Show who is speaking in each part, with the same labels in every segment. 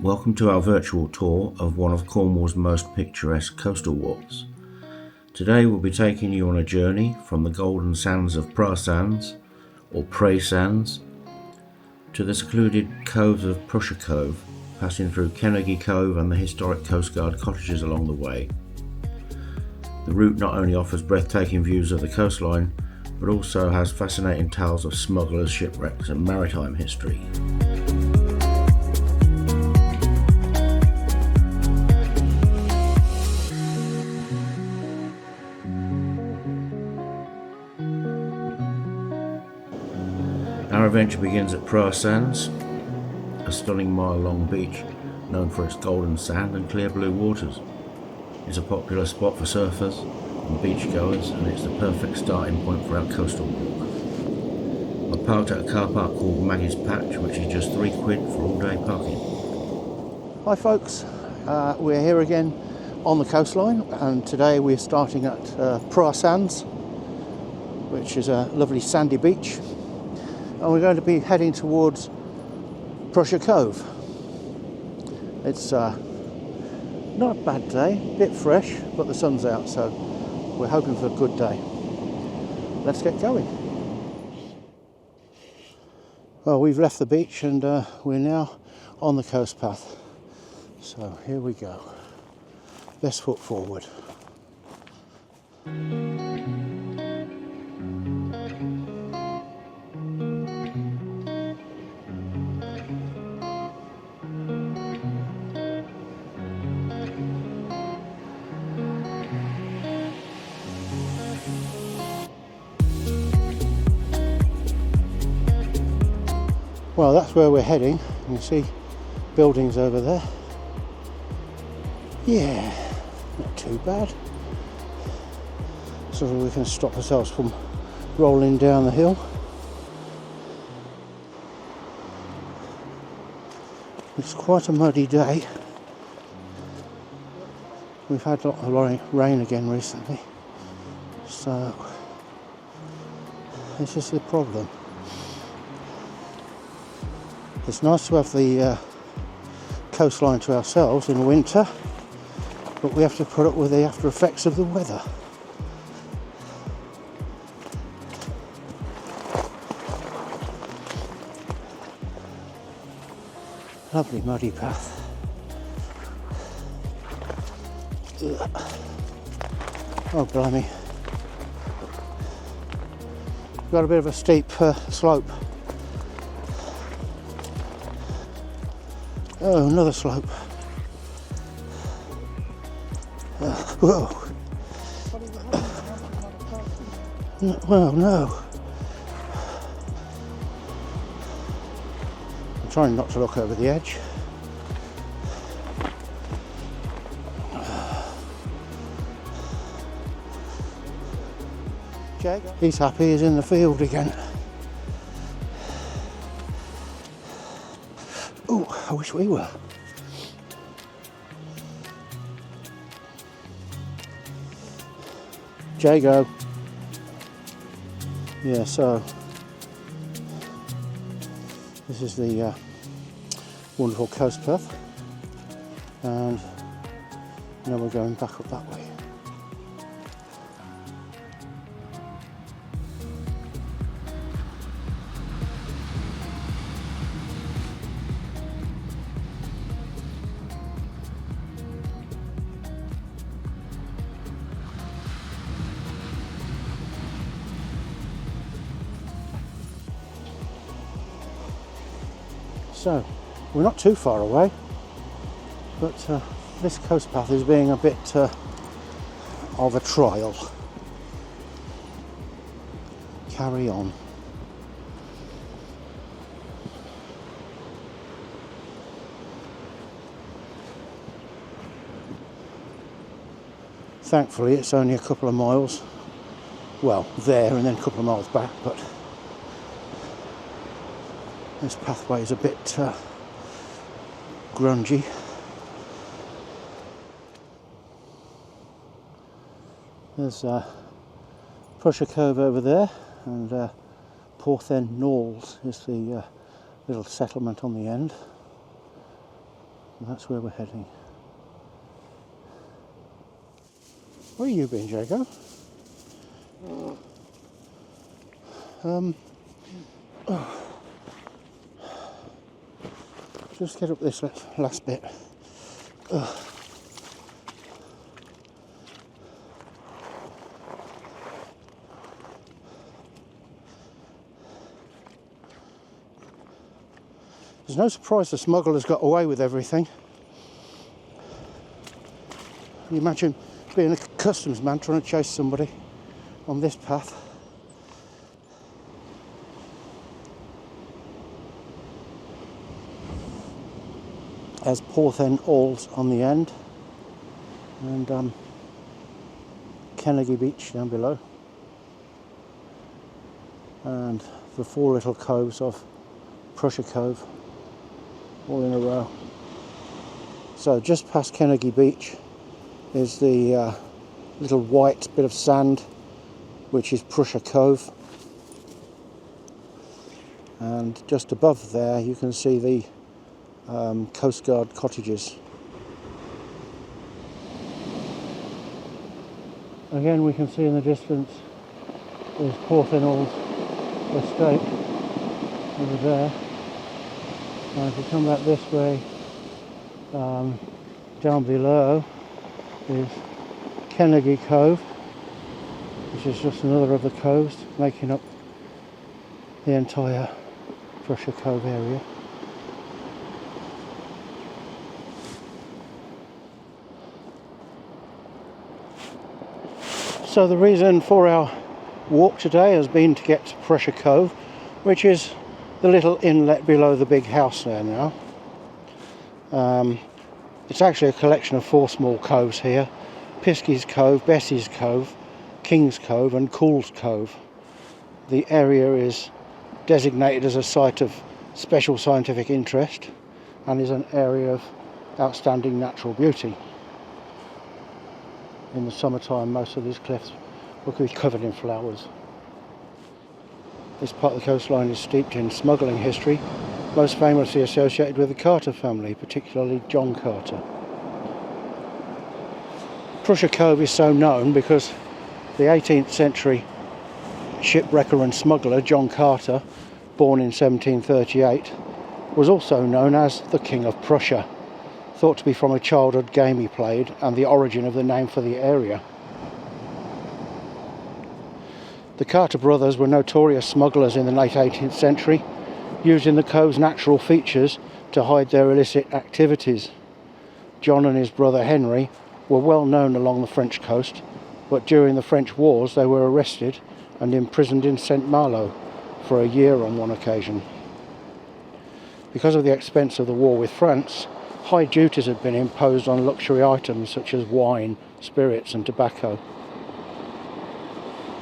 Speaker 1: Welcome to our virtual tour of one of Cornwall's most picturesque coastal walks. Today we'll be taking you on a journey from the golden sands of Praa Sands, or Praa Sands, to the secluded coves of Prussia Cove, passing through Kennegy Cove and the historic Coastguard cottages along the way. The route not only offers breathtaking views of the coastline, but also has fascinating tales of smugglers, shipwrecks and maritime history. Our adventure begins at Praa Sands, a stunning mile-long beach known for its golden sand and clear blue waters. It's a popular spot for surfers and beachgoers, and it's the perfect starting point for our coastal walk. I parked at a car park called Maggie's Patch, which is just £3 for all-day parking.
Speaker 2: Hi folks, we're here again on the coastline, and today we're starting at Praa Sands, which is a lovely sandy beach. And we're going to be heading towards Prussia Cove. It's not a bad day, a bit fresh, but the sun's out, so we're hoping for a good day. Let's get going. Well, we've left the beach and we're now on the coast path. So here we go. Best foot forward. Well, that's where we're heading. You can see buildings over there. Yeah, not too bad. So we can stop ourselves from rolling down the hill. It's quite a muddy day. We've had a lot of rain again recently, so this is the problem. It's nice to have the coastline to ourselves in winter, but we have to put up with the after effects of the weather. Lovely muddy path. Oh blimey. Got a bit of a steep slope. Oh, another slope. Whoa. Well, no. I'm trying not to look over the edge. Jake, he's happy he's in the field again. Oh, I wish we were. Jago. Yeah, so this is the wonderful coast path, and now we're going back up that way. So, we're not too far away, but this coast path is being a bit of a trial. Carry on. Thankfully, it's only a couple of miles. Well, there and then a couple of miles back, but this pathway is a bit grungy. There's Prussia Cove over there, and Porthen Knolls is the little settlement on the end. So that's where we're heading. Where have you been, Jago? Just get up this last bit. There's no surprise the smugglers got away with everything. Can you imagine being a customs man trying to chase somebody on this path? There's Porthen Alls on the end, and Kennegy Beach down below, and the 4 little coves of Prussia Cove, all in a row. So just past Kennegy Beach is the little white bit of sand, which is Prussia Cove, and just above there you can see the Coastguard cottages. Again, we can see in the distance is Porthen Alls estate over there. And if we come back this way, down below is Kennegy Cove, which is just another of the coves making up the entire Prussia Cove area. So the reason for our walk today has been to get to Prussia Cove, which is the little inlet below the big house there now. It's actually a collection of 4 small coves here: Piskey's Cove, Bessie's Cove, King's Cove and Cool's Cove. The area is designated as a site of special scientific interest and is an area of outstanding natural beauty. In the summertime, most of these cliffs will be covered in flowers. This part of the coastline is steeped in smuggling history, most famously associated with the Carter family, particularly John Carter. Prussia Cove is so known because the 18th century shipwrecker and smuggler John Carter, born in 1738, was also known as the King of Prussia, thought to be from a childhood game he played and the origin of the name for the area. The Carter brothers were notorious smugglers in the late 18th century, using the cove's natural features to hide their illicit activities. John and his brother Henry were well known along the French coast, but during the French wars they were arrested and imprisoned in St Malo for a year on one occasion. Because of the expense of the war with France, high duties had been imposed on luxury items such as wine, spirits and tobacco.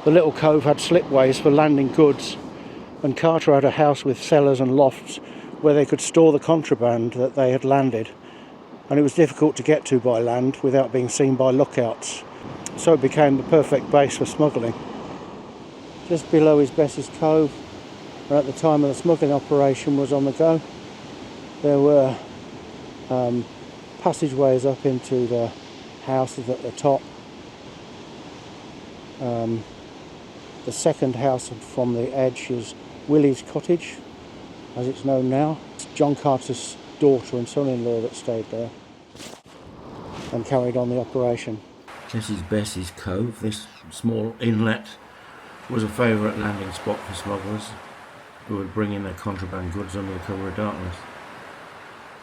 Speaker 2: The little cove had slipways for landing goods, and Carter had a house with cellars and lofts where they could store the contraband that they had landed, and it was difficult to get to by land without being seen by lookouts, so it became the perfect base for smuggling. Just below is Bessie's Cove, and at the time of the smuggling operation was on the go, there were passageways up into the houses at the top. The second house from the edge is Willie's Cottage, as it's known now. It's John Carter's daughter and son-in-law that stayed there and carried on the operation.
Speaker 1: This is Bessie's Cove. This small inlet was a favourite landing spot for smugglers who would bring in their contraband goods under the cover of darkness.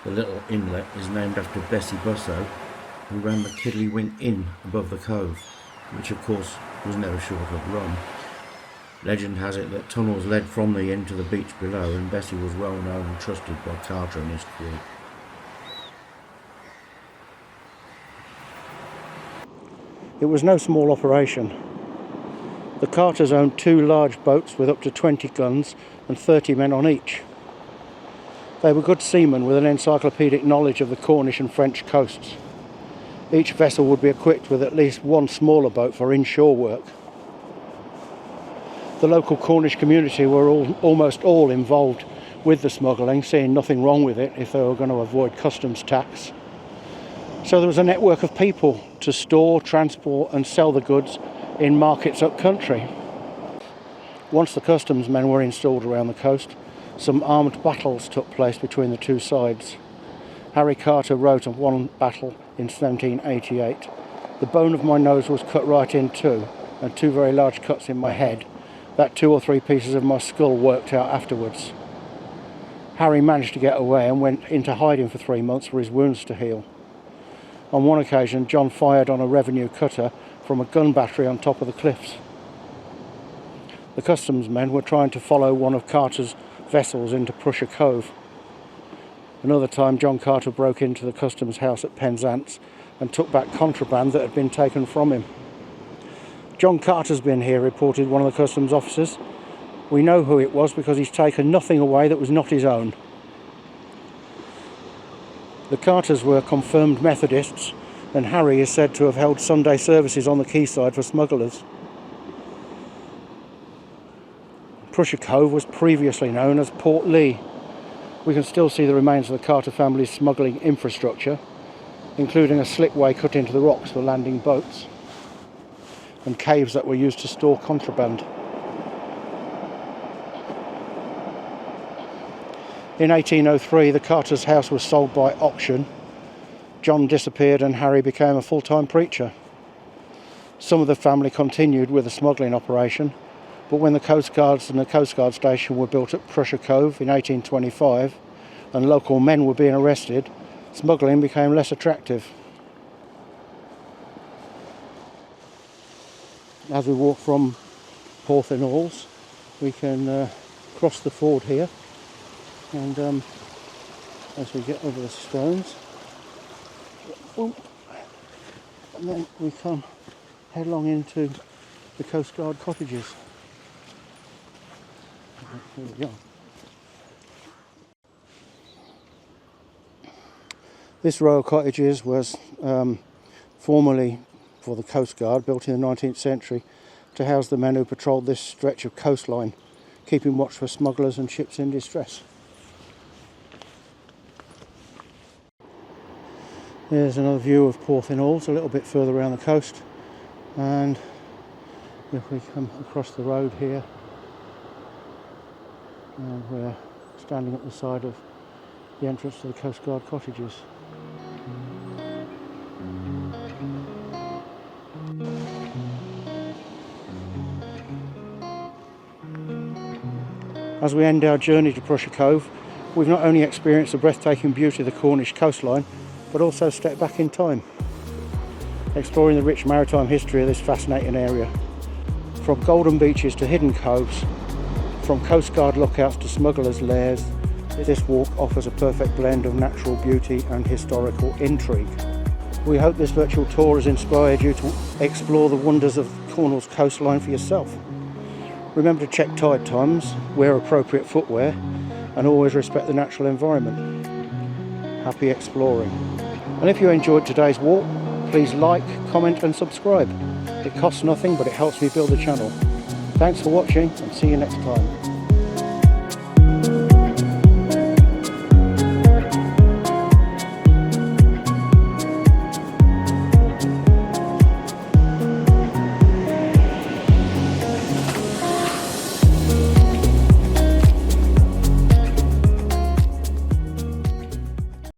Speaker 1: The little inlet is named after Bessie Busso, who ran the Kiddlywink Inn above the cove, which of course was never short of rum. Legend has it that tunnels led from the inn to the beach below, and Bessie was well known and trusted by Carter and his crew.
Speaker 2: It was no small operation. The Carters owned 2 large boats with up to 20 guns and 30 men on each. They were good seamen with an encyclopedic knowledge of the Cornish and French coasts. Each vessel would be equipped with at least 1 smaller boat for inshore work. The local Cornish community were almost all involved with the smuggling, seeing nothing wrong with it if they were going to avoid customs tax. So there was a network of people to store, transport and sell the goods in markets up country. Once the customs men were installed around the coast, some armed battles took place between the two sides. Harry Carter wrote of one battle in 1788. The bone of my nose was cut right in two, and two very large cuts in my head, that 2 or 3 pieces of my skull worked out afterwards. Harry managed to get away and went into hiding for 3 months for his wounds to heal. On one occasion, John fired on a revenue cutter from a gun battery on top of the cliffs. The customs men were trying to follow one of Carter's vessels into Prussia Cove. Another time, John Carter broke into the customs house at Penzance and took back contraband that had been taken from him. "John Carter's been here," reported one of the customs officers. "We know who it was because he's taken nothing away that was not his own." The Carters were confirmed Methodists, and Harry is said to have held Sunday services on the quayside for smugglers. Prussia Cove was previously known as Port Lee. We can still see the remains of the Carter family's smuggling infrastructure, including a slipway cut into the rocks for landing boats, and caves that were used to store contraband. In 1803, the Carter's house was sold by auction. John disappeared and Harry became a full-time preacher. Some of the family continued with the smuggling operation, but when the Coastguards and the Coastguards Station were built at Prussia Cove in 1825 and local men were being arrested, smuggling became less attractive. As we walk from Porthinalls, we can cross the ford here, and as we get over the stones, and then we come headlong into the Coastguard cottages. Here we go. This row of cottages was formerly for the Coastguard, built in the 19th century to house the men who patrolled this stretch of coastline, keeping watch for smugglers and ships in distress. There's another view of Porthinalls, a little bit further around the coast, and if we come across the road here, and we're standing at the side of the entrance to the Coastguard cottages. As we end our journey to Prussia Cove, we've not only experienced the breathtaking beauty of the Cornish coastline, but also stepped back in time, exploring the rich maritime history of this fascinating area. From golden beaches to hidden coves, from coastguard lookouts to smugglers' lairs, this walk offers a perfect blend of natural beauty and historical intrigue. We hope this virtual tour has inspired you to explore the wonders of Cornwall's coastline for yourself. Remember to check tide times, wear appropriate footwear, and always respect the natural environment. Happy exploring. And if you enjoyed today's walk, please like, comment and subscribe. It costs nothing, but it helps me build the channel. Thanks for watching and see you next time.